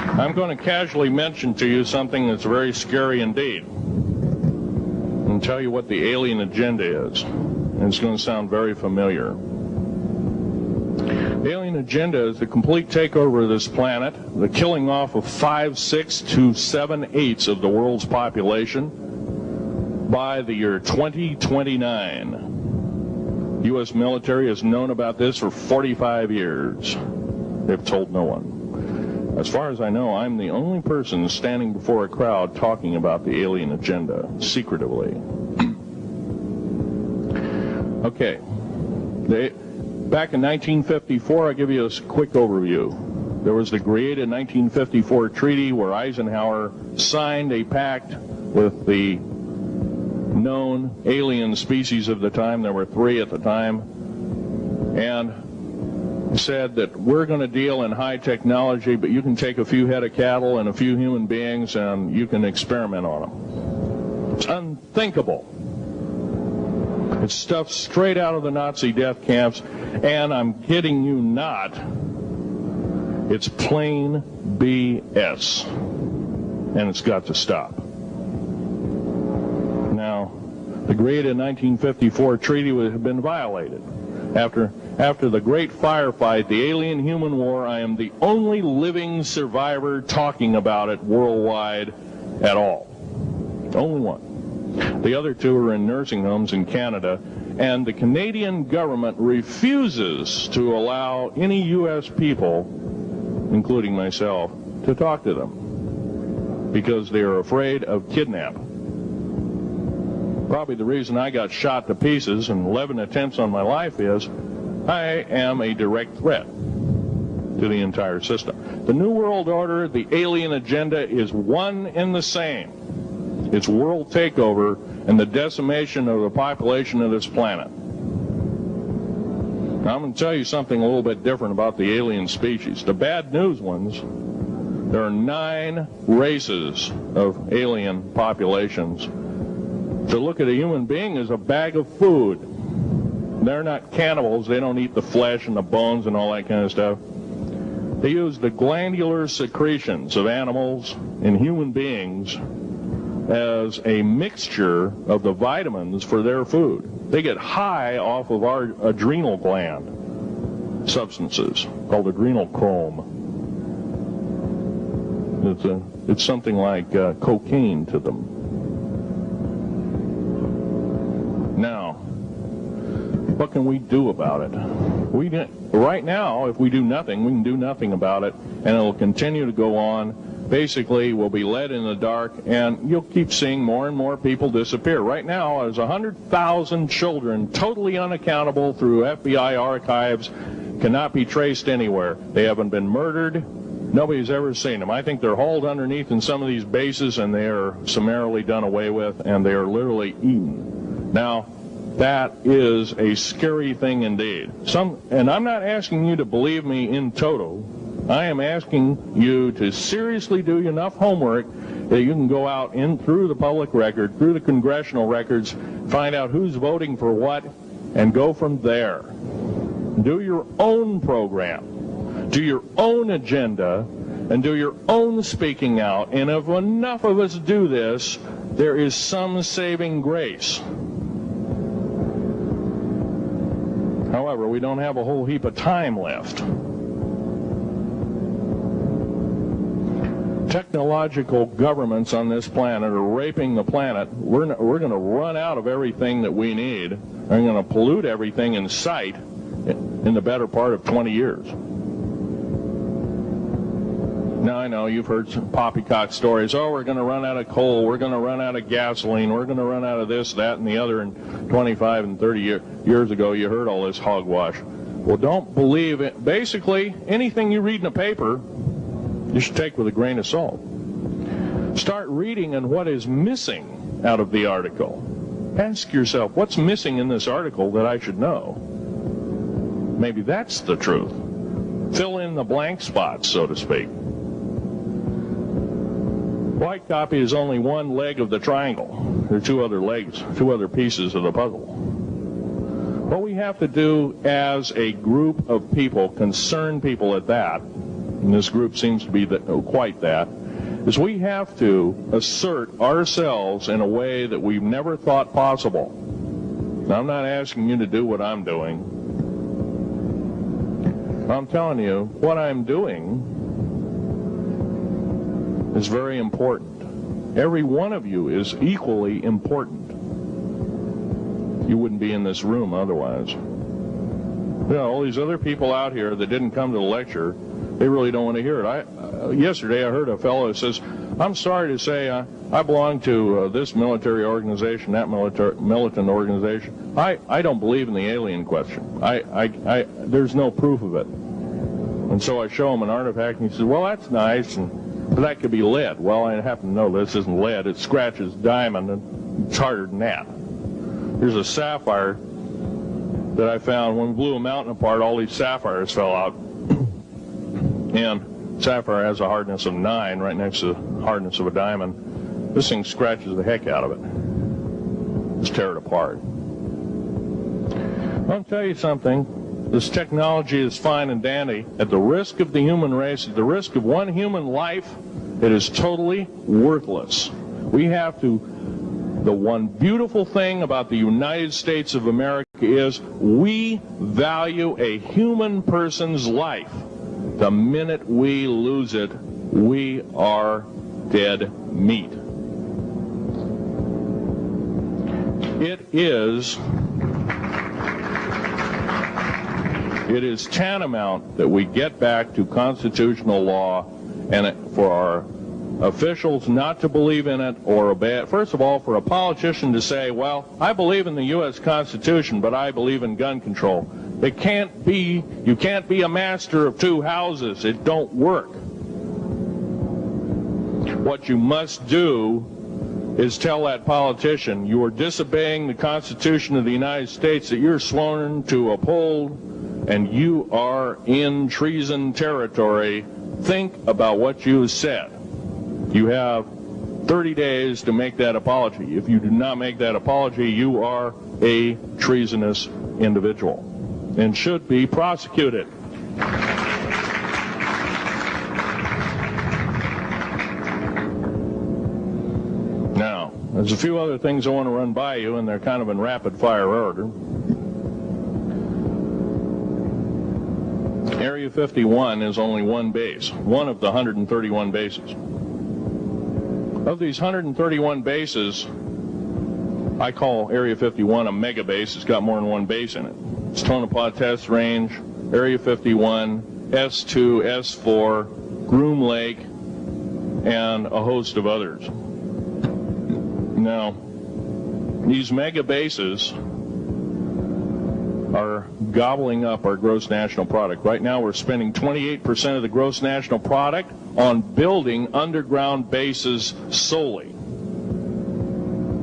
I'm going to casually mention to you something that's very scary indeed, and tell you what the alien agenda is. And it's going to sound very familiar. The alien agenda is the complete takeover of this planet, the killing off of 5, 6 to 7/8 of the world's population by the year 2029. U.S. military has known about this for 45 years. They've told no one. As far as I know, I'm the only person standing before a crowd talking about the alien agenda, secretively. Okay. Back in 1954, I'll give you a quick overview. There was the created 1954 treaty where Eisenhower signed a pact with the known alien species of the time. There were 3 at the time. And said that we're going to deal in high technology, but you can take a few head of cattle and a few human beings and you can experiment on them. It's unthinkable. It's stuff straight out of the Nazi death camps, and I'm kidding you not, it's plain BS, and it's got to stop. Now, the created 1954 treaty had been violated. After the great firefight, the alien-human war, I am the only living survivor talking about it worldwide at all. Only one. The other 2 are in nursing homes in Canada, and the Canadian government refuses to allow any U.S. people, including myself, to talk to them because they are afraid of kidnap. Probably the reason I got shot to pieces and 11 attempts on my life is I am a direct threat to the entire system. The New World Order, the alien agenda is one and the same. It's world takeover and the decimation of the population of this planet. Now, I'm going to tell you something a little bit different about the alien species. The bad news ones, there are 9 races of alien populations. To look at a human being as a bag of food. They're not cannibals. They don't eat the flesh and the bones and all that kind of stuff. They use the glandular secretions of animals and human beings as a mixture of the vitamins for their food. They get high off of our adrenal gland substances called adrenal chrome. It's something like cocaine to them. Now, what can we do about it? Right now, if we do nothing, we can do nothing about it, and it will continue to go on. Basically, we'll be led in the dark, and you'll keep seeing more and more people disappear. Right now, there's 100,000 children totally unaccountable through FBI archives, cannot be traced anywhere. They haven't been murdered. Nobody's ever seen them. I think they're hauled underneath in some of these bases, and they are summarily done away with, and they are literally eaten. Now, that is a scary thing indeed. And I'm not asking you to believe me in toto. I am asking you to seriously do enough homework that you can go out through the public record, through the congressional records, find out who's voting for what, and go from there. Do your own program. Do your own agenda, and do your own speaking out. And if enough of us do this, there is some saving grace. However, we don't have a whole heap of time left. Technological governments on this planet are raping the planet. We're going to run out of everything that we need. We're going to pollute everything in sight in the better part of 20 years. Now, I know you've heard some poppycock stories. Oh, we're going to run out of coal. We're going to run out of gasoline. We're going to run out of this, that, and the other. And 25 and 30 years ago, you heard all this hogwash. Well, don't believe it. Basically, anything you read in a paper, you should take with a grain of salt. Start reading on what is missing out of the article. Ask yourself, what's missing in this article that I should know? Maybe that's the truth. Fill in the blank spots, so to speak. White copy is only one leg of the triangle. There are two other legs, two other pieces of the puzzle. What we have to do as a group of people, concerned people at that, and this group seems to be quite that, is we have to assert ourselves in a way that we've never thought possible. Now, I'm not asking you to do what I'm doing. I'm telling you, what I'm doing is very important. Every one of you is equally important. You wouldn't be in this room otherwise. You know, all these other people out here that didn't come to the lecture, they really don't want to hear it. Yesterday I heard a fellow who says, I'm sorry to say I belong to this military organization, that militant organization. I don't believe in the alien question. There's no proof of it. And so I show him an artifact, and he says, well, that's nice, but that could be lead. Well, I happen to know this isn't lead. It scratches diamond, and it's harder than that. Here's a sapphire that I found. When we blew a mountain apart, all these sapphires fell out. And sapphire has a hardness of 9 right next to the hardness of a diamond. This thing scratches the heck out of it. Just tear it apart. I'll tell you something. This technology is fine and dandy. At the risk of the human race, at the risk of one human life, it is totally worthless. We have to... The one beautiful thing about the United States of America is we value a human person's life. The minute we lose it, we are dead meat. It is tantamount that we get back to constitutional law, and for our officials not to believe in it or obey it. First of all, for a politician to say, well, I believe in the U.S. Constitution, but I believe in gun control. You can't be a master of two houses. It don't work. What you must do is tell that politician you are disobeying the Constitution of the United States that you're sworn to uphold, and you are in treason territory. Think about what you said. You have 30 days to make that apology. If you do not make that apology, you are a treasonous individual and should be prosecuted. Now, there's a few other things I want to run by you, and they're kind of in rapid-fire order. Area 51 is only one base, one of the 131 bases. Of these 131 bases, I call Area 51 a mega base. It's got more than one base in it. It's Tonopah Test Range, Area 51, S2, S4, Groom Lake, and a host of others. Now, these mega bases are gobbling up our gross national product. Right now we're spending 28% of the gross national product on building underground bases solely.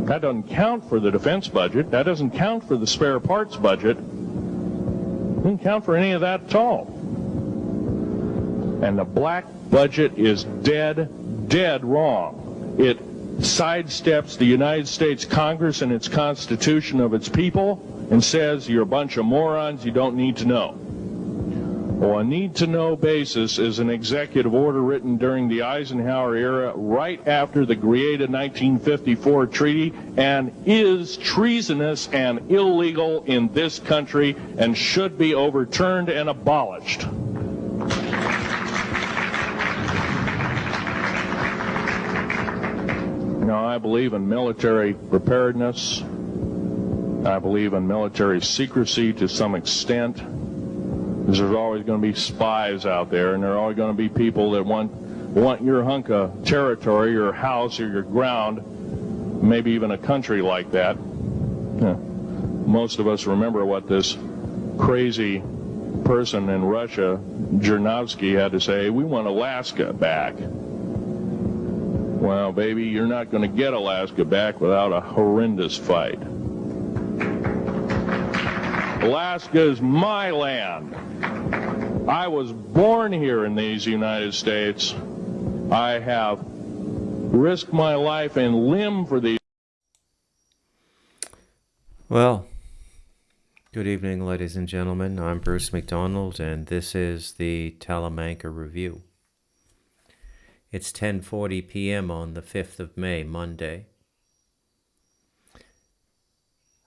That doesn't count for the defense budget. That doesn't count for the spare parts budget. Doesn't count for any of that at all. And the black budget is dead wrong. It sidesteps the United States Congress and its Constitution of its people and says you're a bunch of morons, you don't need to know. Well, a need-to-know basis is an executive order written during the Eisenhower era right after the Greada 1954 treaty and is treasonous and illegal in this country and should be overturned and abolished. Now, I believe in military preparedness. I believe in military secrecy to some extent. Because there's always going to be spies out there, and there are always going to be people that want your hunk of territory, your house, or your ground, maybe even a country like that. Yeah. Most of us remember what this crazy person in Russia, Zhirinovsky, had to say. We want Alaska back. Well, baby, you're not going to get Alaska back without a horrendous fight. Alaska is my land. I was born here in these United States. I have risk my life and limb for these. Well, good evening, ladies and gentlemen. I'm Bruce McDonald, and this is the Talamanca Review. It's 10:40 p.m. on the 5th of May, Monday.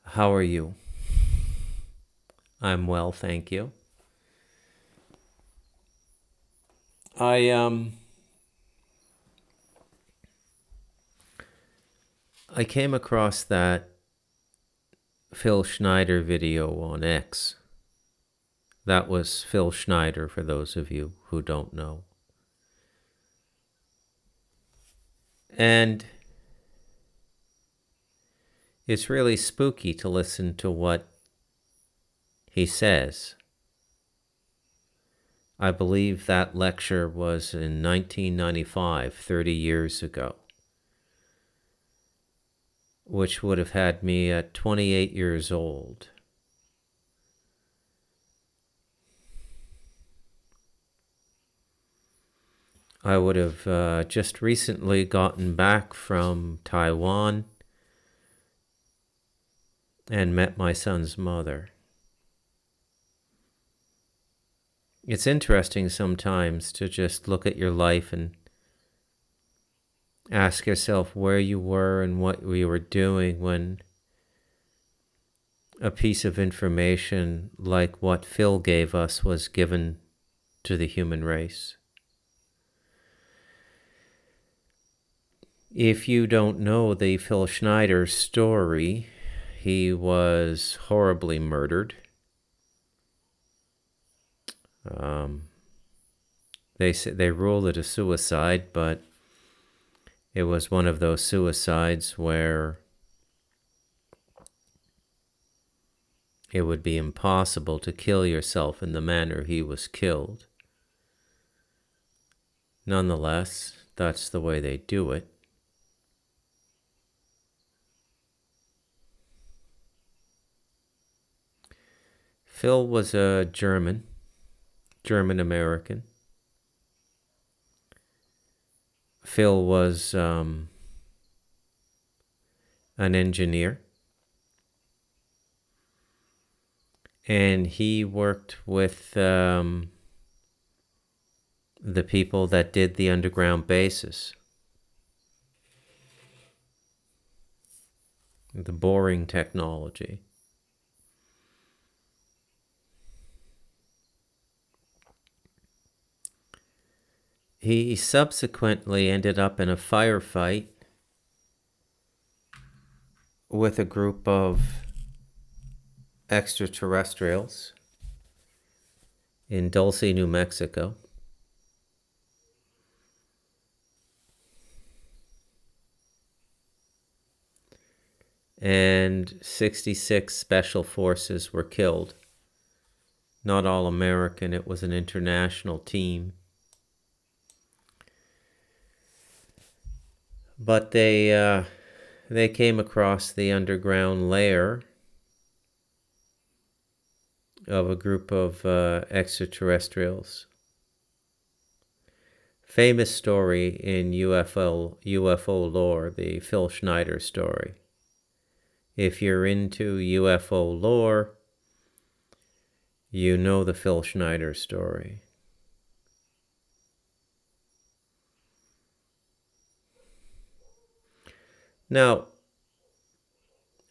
How are you? I'm well, thank you. I came across that Phil Schneider video on X. That was Phil Schneider, for those of you who don't know. And it's really spooky to listen to what he says. I believe that lecture was in 1995, 30 years ago, which would have had me at 28 years old. I would have just recently gotten back from Taiwan and met my son's mother. It's interesting sometimes to just look at your life and ask yourself where you were and what you were doing when a piece of information like what Phil gave us was given to the human race. If you don't know the Phil Schneider story, he was horribly murdered. They ruled it a suicide, but it was one of those suicides where it would be impossible to kill yourself in the manner he was killed. Nonetheless, that's the way they do it. Phil was a German American. Phil was an engineer, and he worked with the people that did the underground bases, the boring technology. He subsequently ended up in a firefight with a group of extraterrestrials in Dulce, New Mexico. And 66 special forces were killed. Not all American, it was an international team. But they came across the underground lair of a group of extraterrestrials. Famous story in UFO lore, the Phil Schneider story. If you're into UFO lore, you know the Phil Schneider story. Now,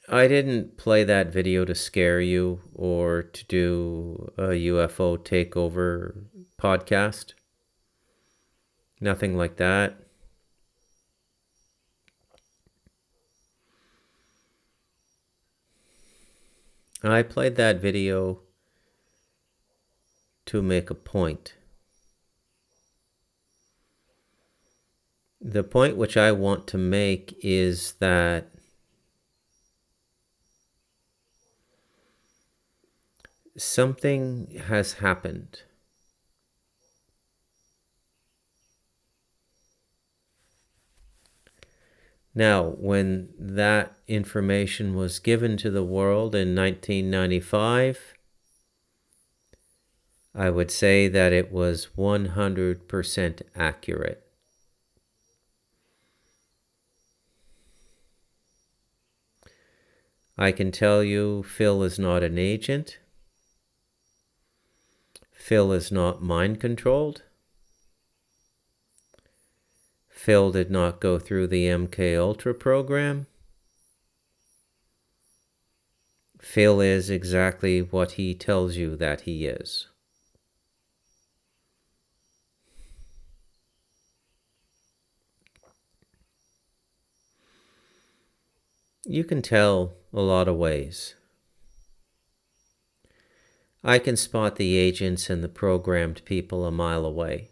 I didn't play that video to scare you or to do a UFO takeover podcast. Nothing like that. I played that video to make a point. The point which I want to make is that something has happened. Now, when that information was given to the world in 1995, I would say that it was 100% accurate. I can tell you Phil is not an agent. Phil is not mind controlled. Phil did not go through the MK Ultra program. Phil is exactly what he tells you that he is. You can tell a lot of ways. I can spot the agents and the programmed people a mile away.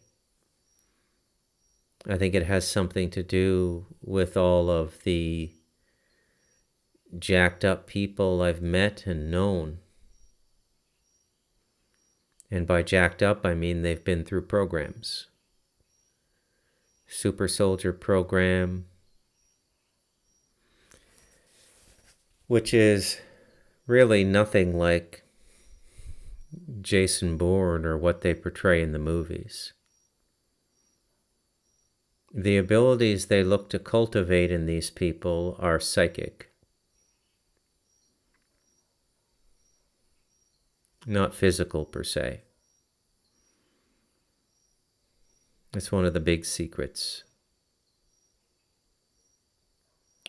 I think it has something to do with all of the jacked up people I've met and known. And by jacked up, I mean they've been through programs. Super Soldier program, which is really nothing like Jason Bourne or what they portray in the movies. The abilities they look to cultivate in these people are psychic, not physical per se. It's one of the big secrets.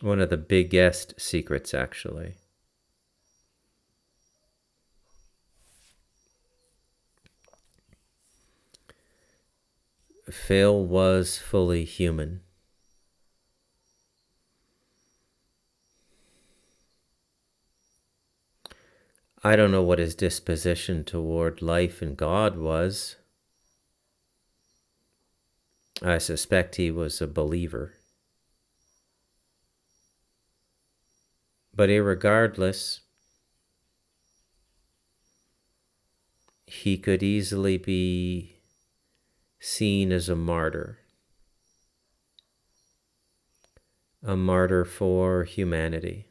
One of the biggest secrets, actually. Phil was fully human. I don't know what his disposition toward life and God was. I suspect he was a believer. But irregardless, he could easily be seen as a martyr for humanity.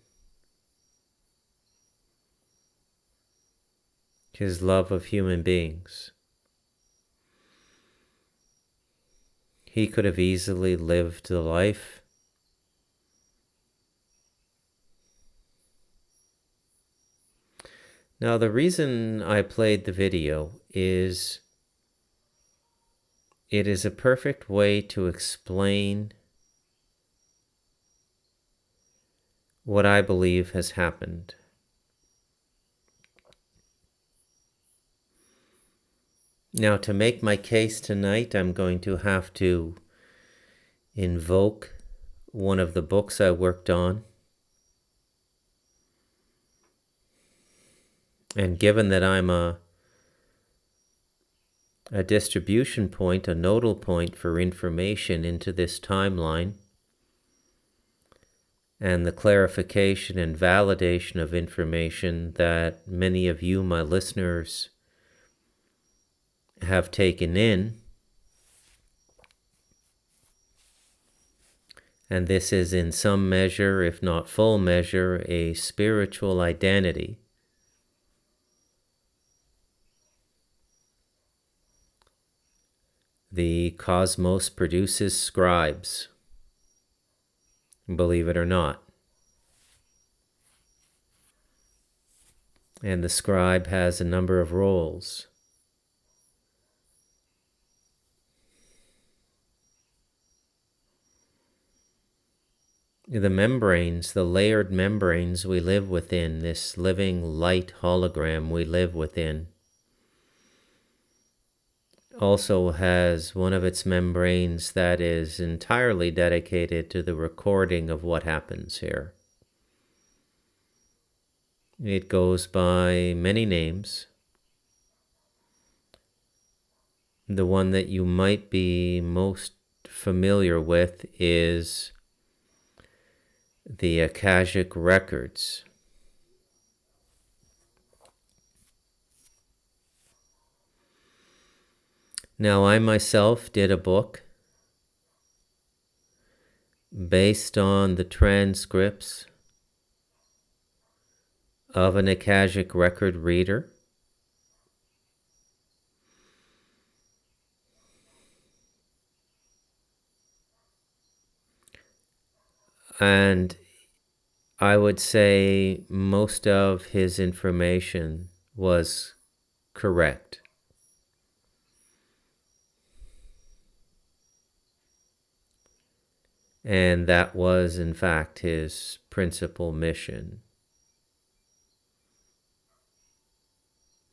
His love of human beings. He could have easily lived the life Now, the reason I played the video is it is a perfect way to explain what I believe has happened. Now, to make my case tonight, I'm going to have to invoke one of the books I worked on. And given that I'm a distribution point, a nodal point for information into this timeline, and the clarification and validation of information that many of you, my listeners, have taken in, and this is in some measure, if not full measure, a spiritual identity. The cosmos produces scribes, believe it or not. And the scribe has a number of roles. The membranes, the layered membranes we live within, this living light hologram we live within, also has one of its membranes that is entirely dedicated to the recording of what happens here. It goes by many names. The one that you might be most familiar with is the Akashic Records. Now, I myself did a book based on the transcripts of an Akashic record reader. And I would say most of his information was correct. And that was, in fact, his principal mission.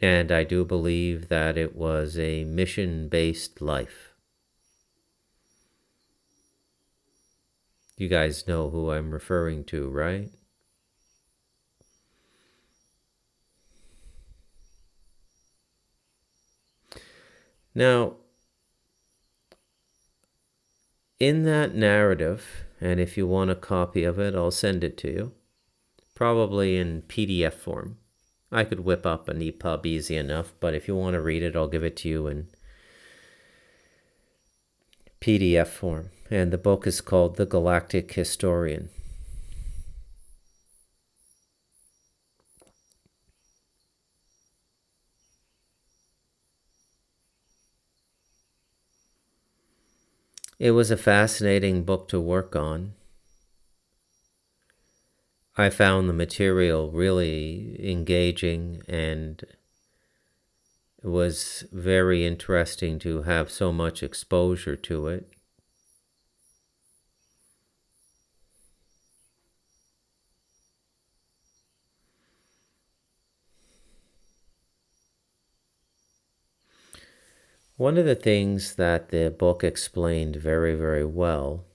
And I do believe that it was a mission-based life. You guys know who I'm referring to, right? Now, in that narrative, and if you want a copy of it, I'll send it to you, probably in PDF form. I could whip up an EPUB easy enough, but if you want to read it, I'll give it to you in PDF form. And the book is called The Galactic Historian. It was a fascinating book to work on. I found the material really engaging, and it was very interesting to have so much exposure to it. One of the things that the book explained very, very well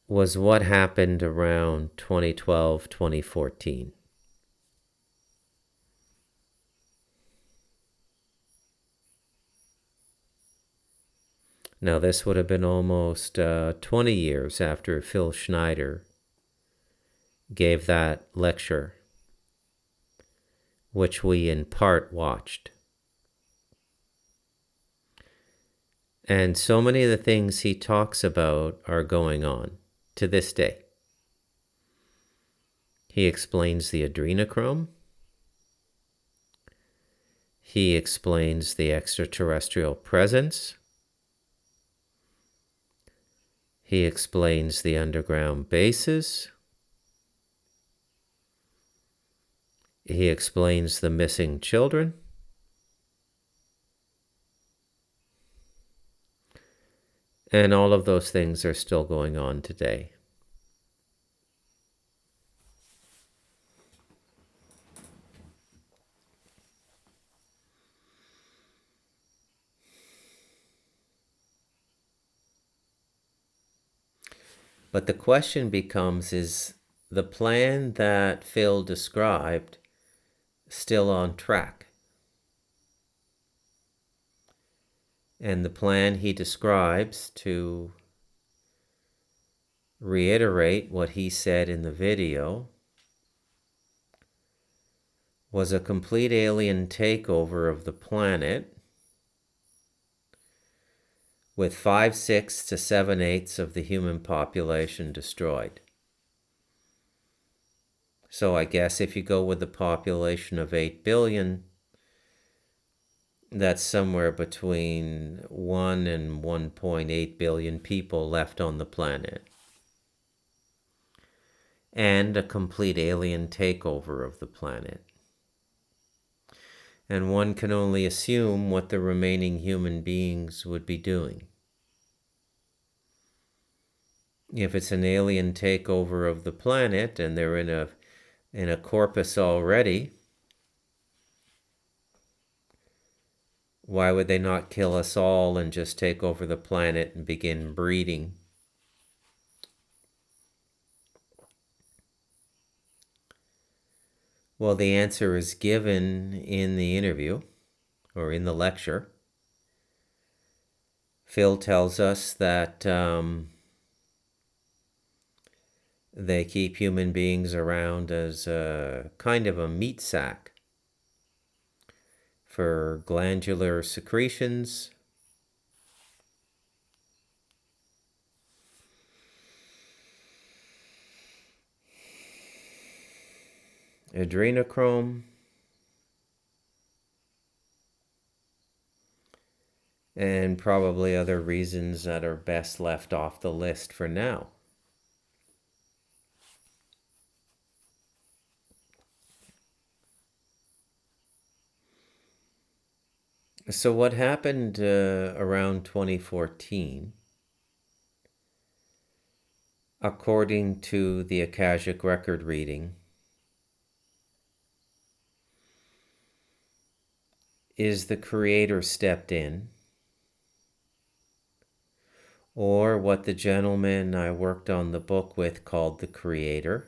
was what happened around 2012, 2014. Now, this would have been almost 20 years after Phil Schneider gave that lecture, which we in part watched. And so many of the things he talks about are going on to this day. He explains the adrenochrome. He explains the extraterrestrial presence. He explains the underground bases. He explains the missing children. And all of those things are still going on today. But the question becomes, is the plan that Phil described still on track? And the plan he describes, to reiterate what he said in the video, was a complete alien takeover of the planet with 5/6 to 7/8 of the human population destroyed. So I guess if you go with the population of 8 billion, that's somewhere between 1 and 1.8 billion people left on the planet. And a complete alien takeover of the planet. And one can only assume what the remaining human beings would be doing. If it's an alien takeover of the planet and they're in a corpus already, why would they not kill us all and just take over the planet and begin breeding? Well, the answer is given in the interview, or in the lecture. Phil tells us that they keep human beings around as a kind of a meat sack for glandular secretions, adrenochrome, and probably other reasons that are best left off the list for now. So what happened around 2014, according to the Akashic record reading, is the Creator stepped in, or what the gentleman I worked on the book with called the Creator,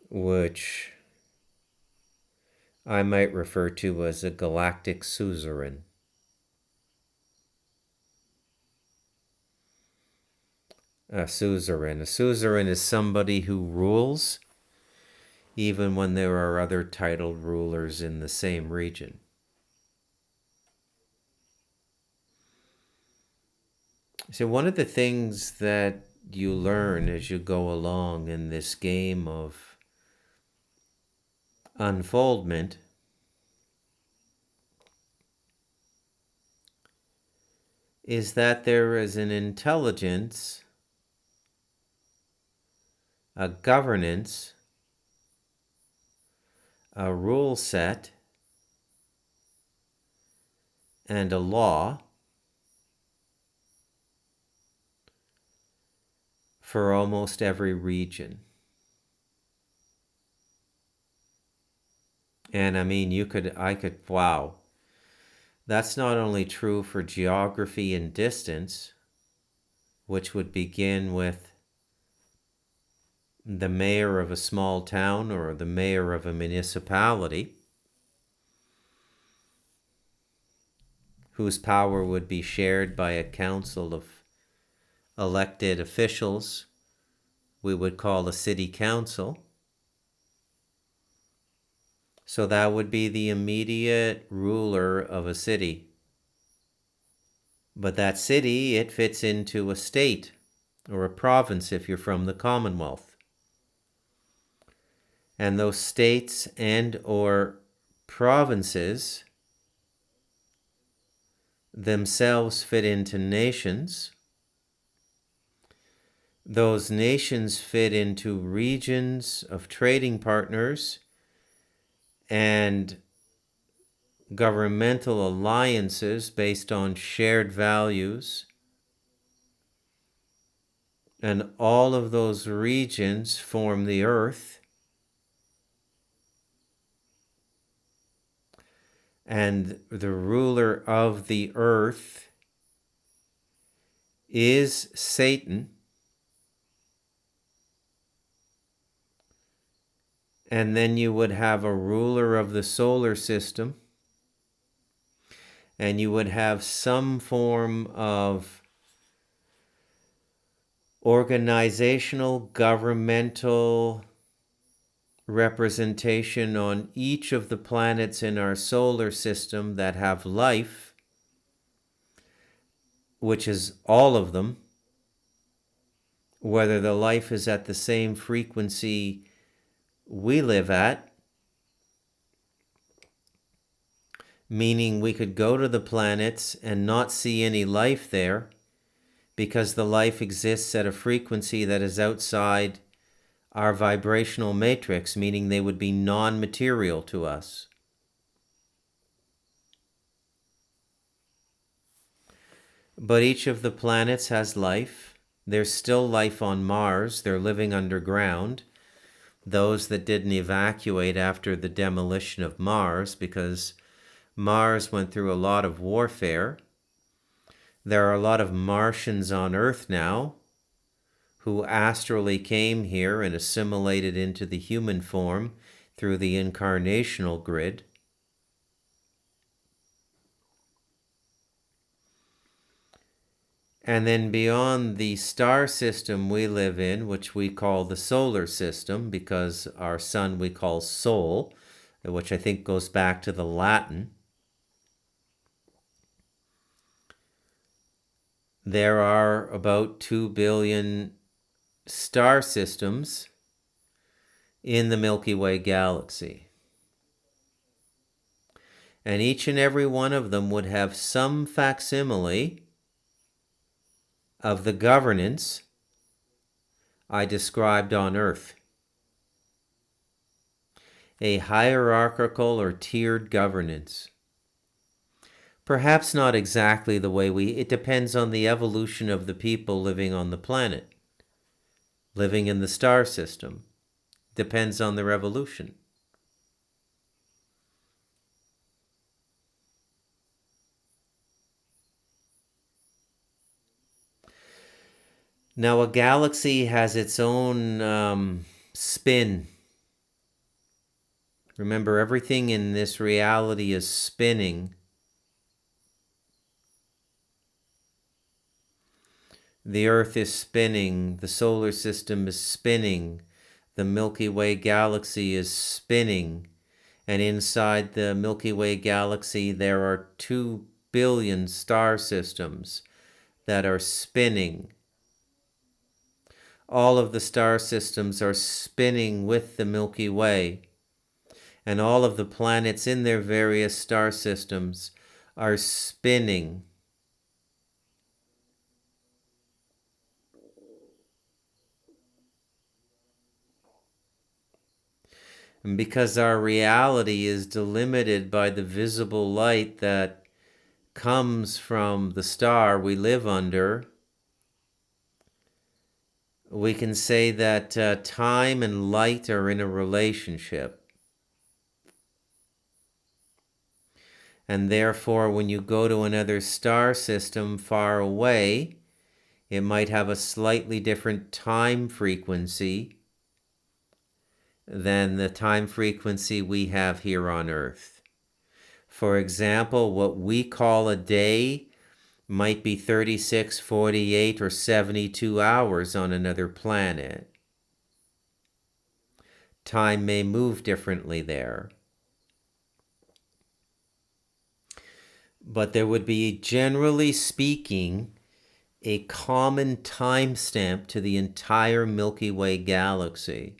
which I might refer to as a galactic suzerain. A suzerain. A suzerain is somebody who rules even when there are other titled rulers in the same region. So one of the things that you learn as you go along in this game of unfoldment is that there is an intelligence, a governance, a rule set, and a law for almost every region. And I mean, wow. That's not only true for geography and distance, which would begin with the mayor of a small town or the mayor of a municipality, whose power would be shared by a council of elected officials we would call a city council. So that would be the immediate ruler of a city. But that city, it fits into a state or a province if you're from the Commonwealth. And those states and or provinces themselves fit into nations. Those nations fit into regions of trading partners and governmental alliances based on shared values. And all of those regions form the earth. And the ruler of the earth is Satan. And then you would have a ruler of the solar system. And you would have some form of organizational, governmental representation on each of the planets in our solar system that have life, which is all of them, whether the life is at the same frequency we live at, meaning we could go to the planets and not see any life there because the life exists at a frequency that is outside our vibrational matrix, meaning they would be non-material to us. But each of the planets has life. There's still life on Mars. They're living underground. Those that didn't evacuate after the demolition of Mars, because Mars went through a lot of warfare. There are a lot of Martians on Earth now who astrally came here and assimilated into the human form through the incarnational grid. And then beyond the star system we live in, which we call the solar system, because our sun we call Sol, which I think goes back to the Latin. There are about 2 billion star systems in the Milky Way galaxy. And each and every one of them would have some facsimile of the governance I described on Earth. a hierarchical or tiered governance. Perhaps not exactly the way it depends on the evolution of the people living on the planet, living in the star system. Depends on their evolution. Now, a galaxy has its own spin. Remember, everything in this reality is spinning. The Earth is spinning, the solar system is spinning, the Milky Way galaxy is spinning, and inside the Milky Way galaxy there are 2 billion star systems that are spinning. All of the star systems are spinning with the Milky Way, and all of the planets in their various star systems are spinning. And because our reality is delimited by the visible light that comes from the star we live under, we can say that time and light are in a relationship. And therefore, when you go to another star system far away, it might have a slightly different time frequency than the time frequency we have here on Earth. For example, what we call a day might be 36, 48, or 72 hours on another planet. Time may move differently there. But there would be, generally speaking, a common timestamp to the entire Milky Way galaxy.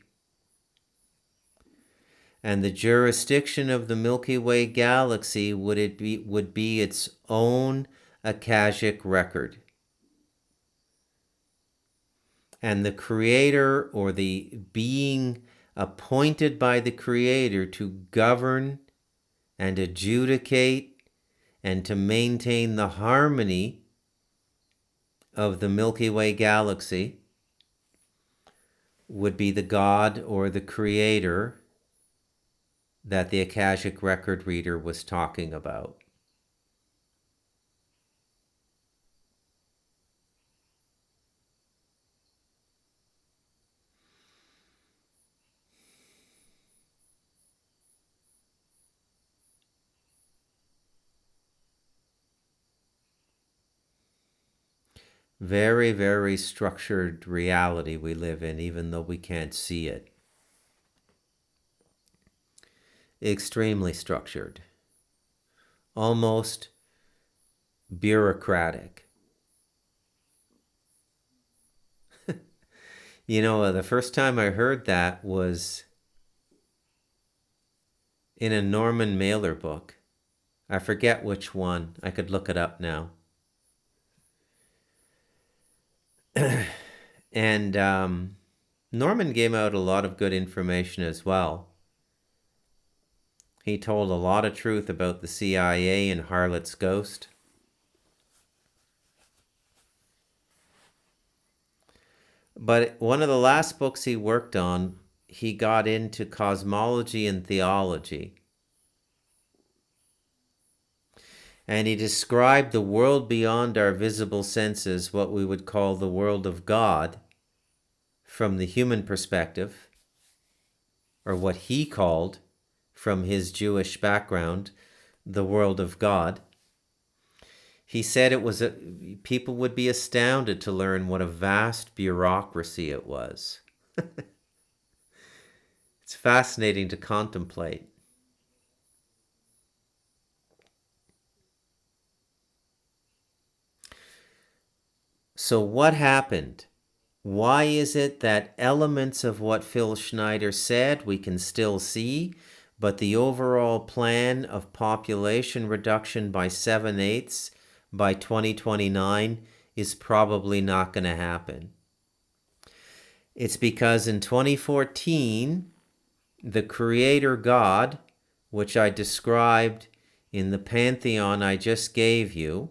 And the jurisdiction of the Milky Way galaxy would be its own Akashic record. And the creator, or the being appointed by the creator to govern and adjudicate and to maintain the harmony of the Milky Way galaxy, would be the God or the creator that the Akashic record reader was talking about. Very, very structured reality we live in, even though we can't see it. Extremely structured. Almost bureaucratic. You know, the first time I heard that was in a Norman Mailer book. I forget which one. I could look it up now. And Norman gave out a lot of good information as well. He told a lot of truth about the CIA and Harlot's Ghost. But one of the last books he worked on, he got into cosmology and theology. And he described the world beyond our visible senses, what we would call the world of God, from the human perspective, or what he called, from his Jewish background, the world of God. He said people would be astounded to learn what a vast bureaucracy it was. It's fascinating to contemplate. So what happened? Why is it that elements of what Phil Schneider said we can still see, but the overall plan of population reduction by 7/8 by 2029 is probably not going to happen? It's because in 2014, the Creator God, which I described in the pantheon I just gave you,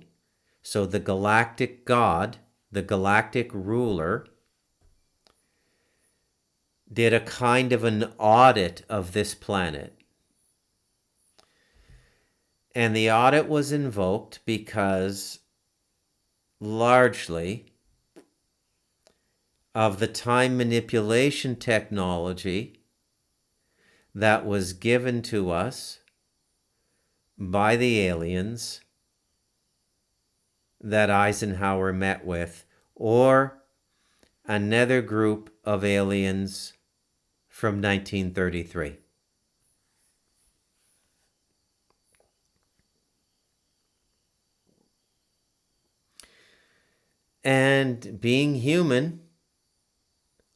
so the galactic God, the galactic ruler, did a kind of an audit of this planet. And the audit was invoked because largely of the time manipulation technology that was given to us by the aliens that Eisenhower met with, or another group of aliens from 1933. And being human,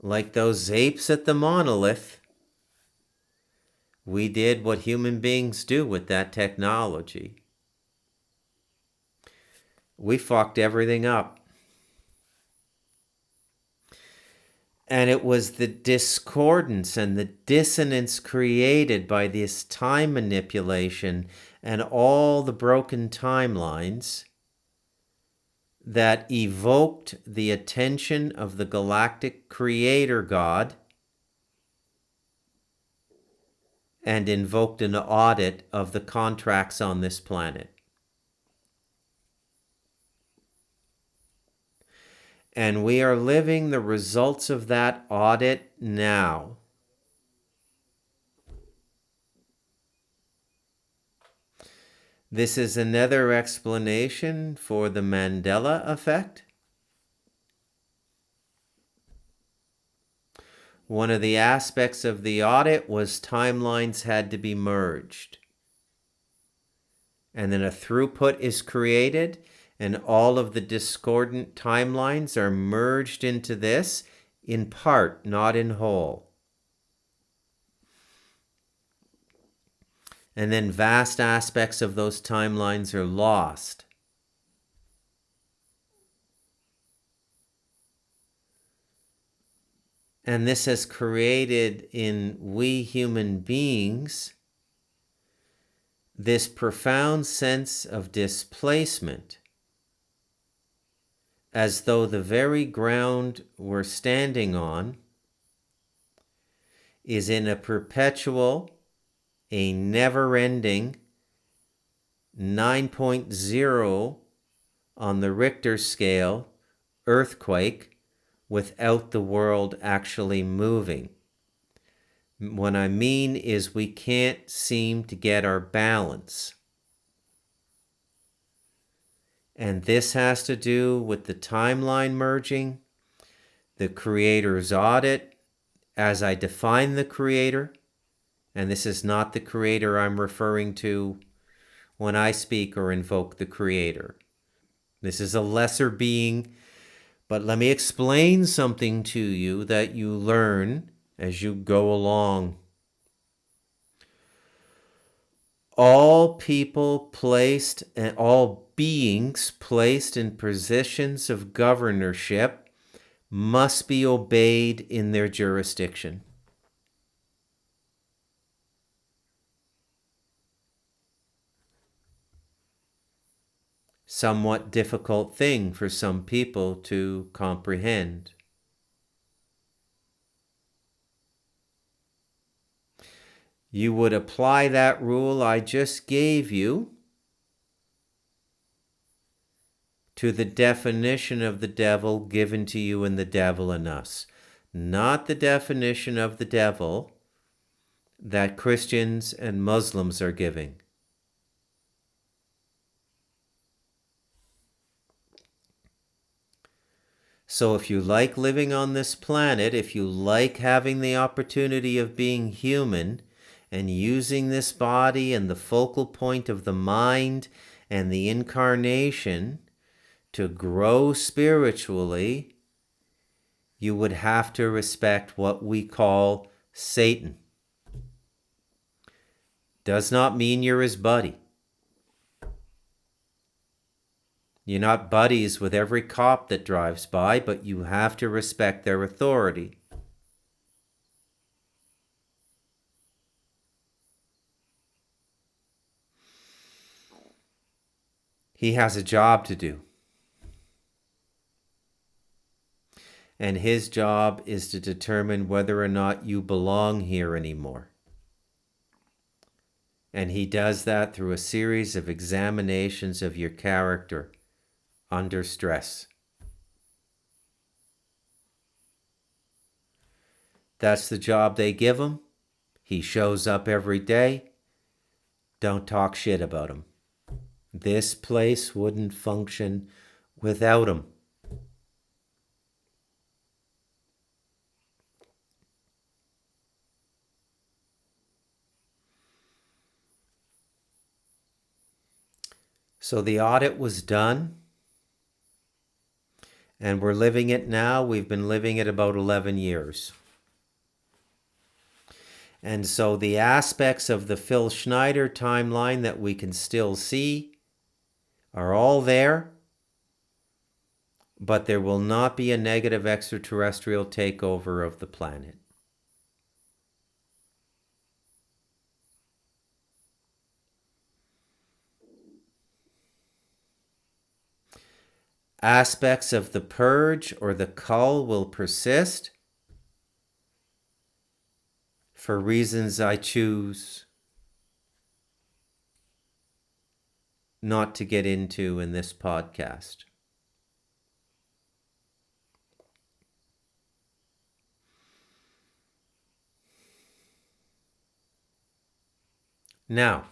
like those apes at the monolith, we did what human beings do with that technology. We fucked everything up. And it was the discordance and the dissonance created by this time manipulation and all the broken timelines that evoked the attention of the galactic creator God and invoked an audit of the contracts on this planet. And we are living the results of that audit now. This is another explanation for the Mandela effect. One of the aspects of the audit was timelines had to be merged. And then a throughput is created, and all of the discordant timelines are merged into this in part, not in whole. And then vast aspects of those timelines are lost. And this has created in we human beings this profound sense of displacement, as though the very ground we're standing on is in a perpetual, a never-ending 9.0 on the Richter scale earthquake without the world actually moving. What I mean is we can't seem to get our balance. And this has to do with the timeline merging, the creator's audit, as I define the creator, and this is not the creator I'm referring to when I speak or invoke the creator. This is a lesser being, but let me explain something to you that you learn as you go along. All people placed and all beings placed in positions of governorship must be obeyed in their jurisdiction. Somewhat difficult thing for some people to comprehend. You would apply that rule I just gave you to the definition of the devil given to you in The Devil in Us, not the definition of the devil that Christians and Muslims are giving. So if you like living on this planet, if you like having the opportunity of being human and using this body and the focal point of the mind and the incarnation to grow spiritually, you would have to respect what we call Satan. Does not mean you're his buddy. You're not buddies with every cop that drives by, but you have to respect their authority. He has a job to do. And his job is to determine whether or not you belong here anymore. And he does that through a series of examinations of your character under stress. That's the job they give him. He shows up every day. Don't talk shit about him. This place wouldn't function without him. So the audit was done, and we're living it now. We've been living it about 11 years. And so the aspects of the Phil Schneider timeline that we can still see are all there, but there will not be a negative extraterrestrial takeover of the planet. Aspects of the purge or the cull will persist for reasons I choose not to get into in this podcast. Now,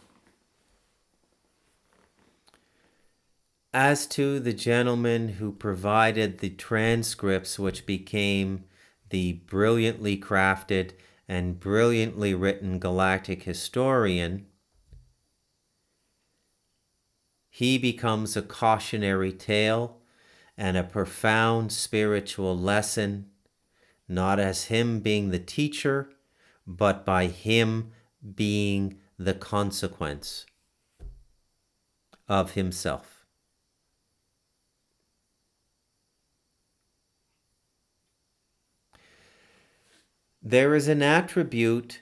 as to the gentleman who provided the transcripts which became the brilliantly crafted and brilliantly written Galactic Historian, he becomes a cautionary tale and a profound spiritual lesson, not as him being the teacher, but by him being the consequence of himself. There is an attribute.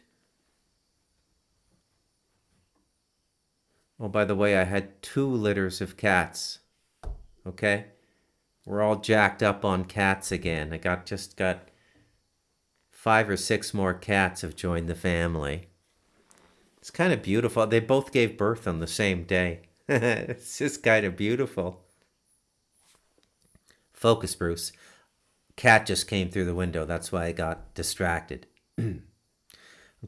Oh, by the way, I had 2 litters of cats. Okay? We're all jacked up on cats again. I just got 5 or 6 more cats have joined the family. It's kind of beautiful. They both gave birth on the same day. It's just kind of beautiful. Focus, Bruce. Cat just came through the window. That's why I got distracted. I'm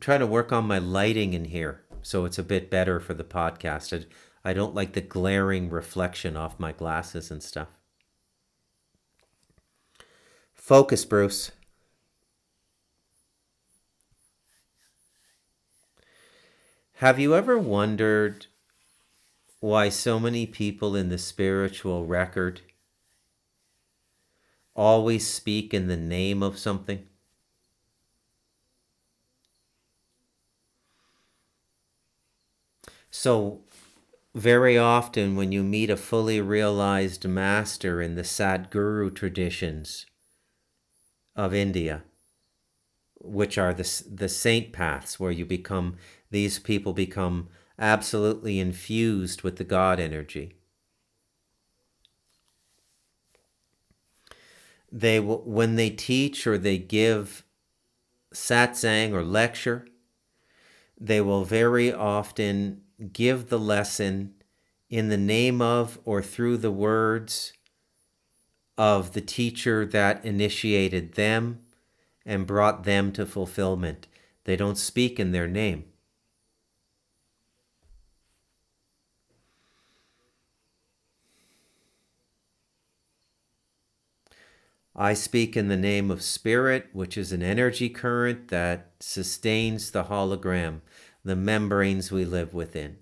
trying to work on my lighting in here so it's a bit better for the podcast. I don't like the glaring reflection off my glasses and stuff. Focus, Bruce. Have you ever wondered why so many people in the spiritual record always speak in the name of something? So, very often when you meet a fully realized master in the Sadguru traditions of India, which are the saint paths, where these people become absolutely infused with the God energy. When they teach or they give satsang or lecture, they will very often give the lesson in the name of or through the words of the teacher that initiated them and brought them to fulfillment. They don't speak in their name. I speak in the name of Spirit, which is an energy current that sustains the hologram, the membranes we live within.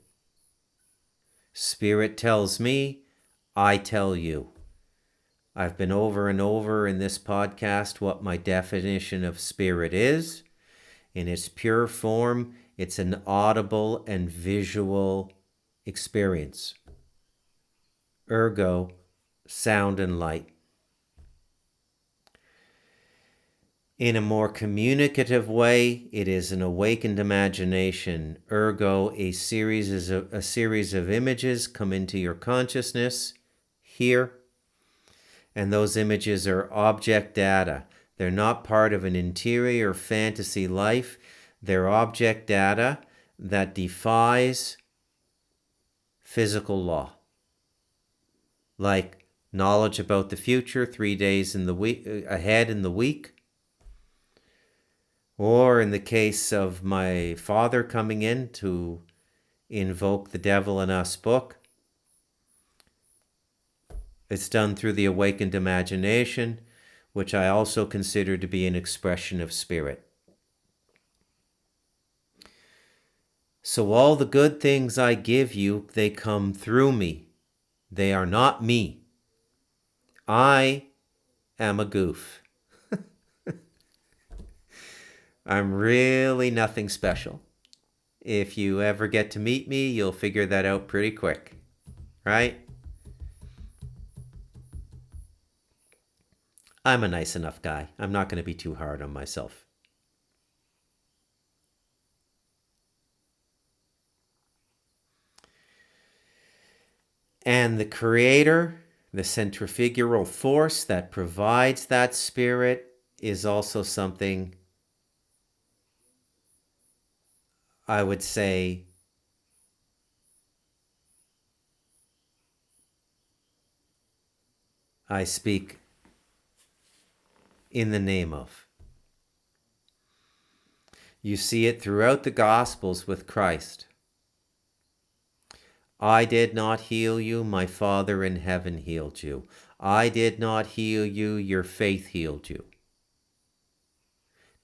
Spirit tells me, I tell you. I've been over and over in this podcast what my definition of spirit is. In its pure form, it's an audible and visual experience. Ergo, sound and light. In a more communicative way, it is an awakened imagination. Ergo, a series of images come into your consciousness here, and those images are object data. They're not part of an interior fantasy life. They're object data that defies physical law, like knowledge about the future 3 days in the week ahead in the week. Or in the case of my father coming in to invoke the Devil in Us book, it's done through the awakened imagination, which I also consider to be an expression of spirit. So all the good things I give you, they come through me. They are not me. I am a goof. I'm really nothing special. If you ever get to meet me, you'll figure that out pretty quick, right? I'm a nice enough guy. I'm not going to be too hard on myself. And the Creator, the centrifugal force that provides that spirit, is also something I would say I speak in the name of. You see it throughout the Gospels with Christ. I did not heal you, my Father in heaven healed you. I did not heal you, your faith healed you.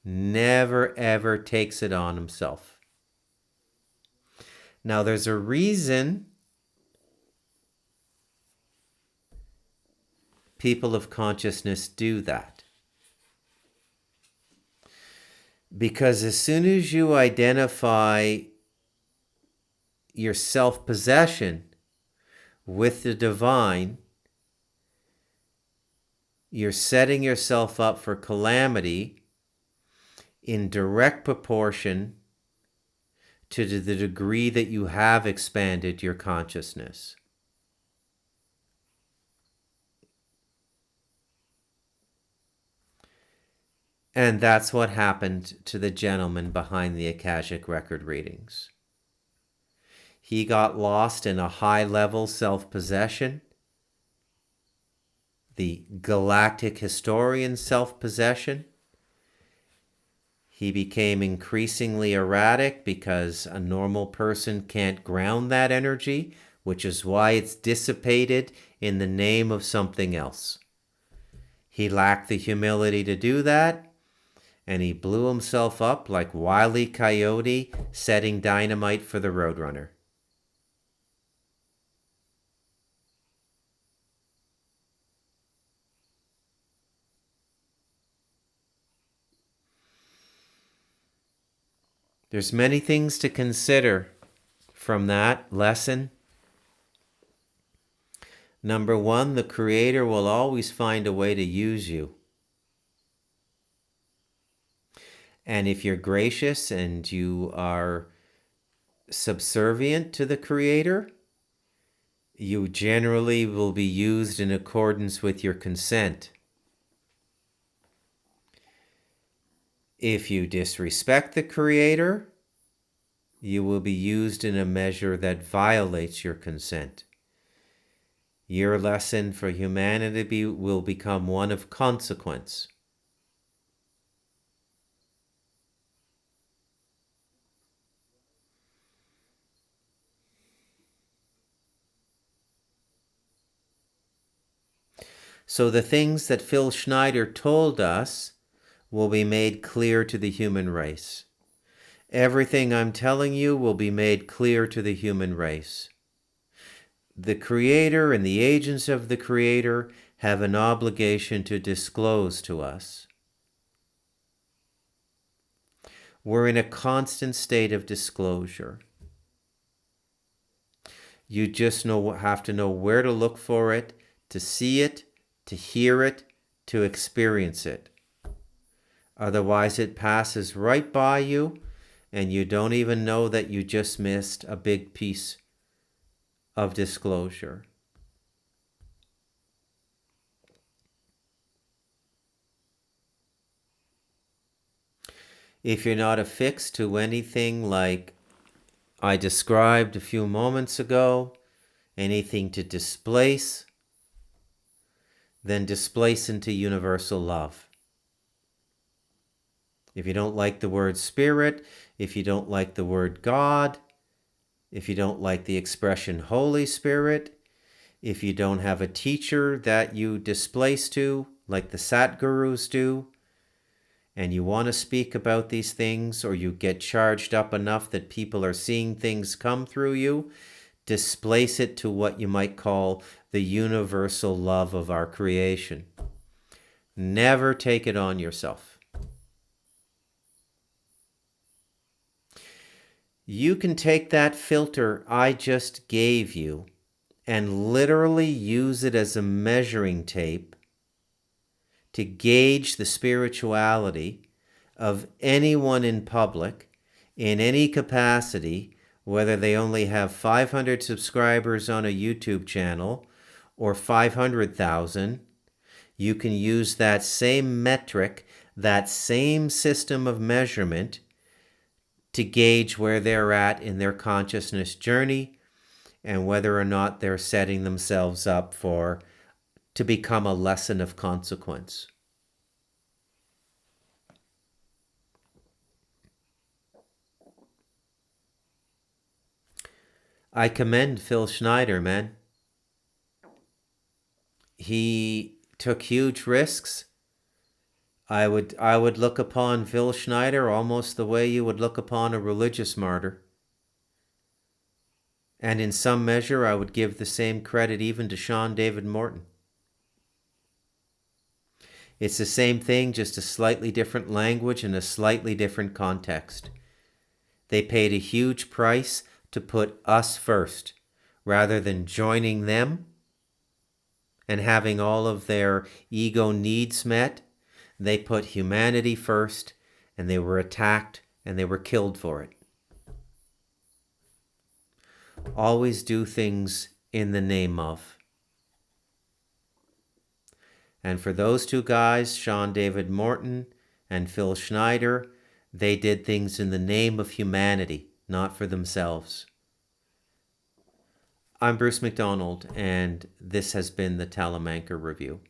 Never ever takes it on himself. Now there's a reason people of consciousness do that. Because as soon as you identify your self-possession with the divine, you're setting yourself up for calamity in direct proportion to the degree that you have expanded your consciousness. And that's what happened to the gentleman behind the Akashic record readings. He got lost in a high-level self-possession, the galactic historian self-possession. He became increasingly erratic because a normal person can't ground that energy, which is why it's dissipated in the name of something else. He lacked the humility to do that, and he blew himself up like Wile E. Coyote setting dynamite for the Roadrunner. There's many things to consider from that lesson. Number one, the Creator will always find a way to use you. And if you're gracious and you are subservient to the Creator, you generally will be used in accordance with your consent. If you disrespect the Creator, you will be used in a measure that violates your consent. Your lesson for humanity will become one of consequence. So the things that Phil Schneider told us will be made clear to the human race. Everything I'm telling you will be made clear to the human race. The Creator and the agents of the Creator have an obligation to disclose to us. We're in a constant state of disclosure. You just have to know where to look for it, to see it, to hear it, to experience it. Otherwise, it passes right by you, and you don't even know that you just missed a big piece of disclosure. If you're not affixed to anything like I described a few moments ago, anything to displace, then displace into universal love. If you don't like the word spirit, if you don't like the word God, if you don't like the expression Holy Spirit, if you don't have a teacher that you displace to, like the Satgurus do, and you want to speak about these things, or you get charged up enough that people are seeing things come through you, displace it to what you might call the universal love of our creation. Never take it on yourself. You can take that filter I just gave you and literally use it as a measuring tape to gauge the spirituality of anyone in public in any capacity, whether they only have 500 subscribers on a YouTube channel or 500,000. You can use that same metric, that same system of measurement to gauge where they're at in their consciousness journey and whether or not they're setting themselves up to become a lesson of consequence. I commend Phil Schneider, man. He took huge risks. I would look upon Phil Schneider almost the way you would look upon a religious martyr. And in some measure, I would give the same credit even to Sean David Morton. It's the same thing, just a slightly different language and a slightly different context. They paid a huge price to put us first, rather than joining them and having all of their ego needs met. They put humanity first, and they were attacked, and they were killed for it. Always do things in the name of. And for those two guys, Sean David Morton and Phil Schneider, they did things in the name of humanity, not for themselves. I'm Bruce McDonald, and this has been the Talamanca Review.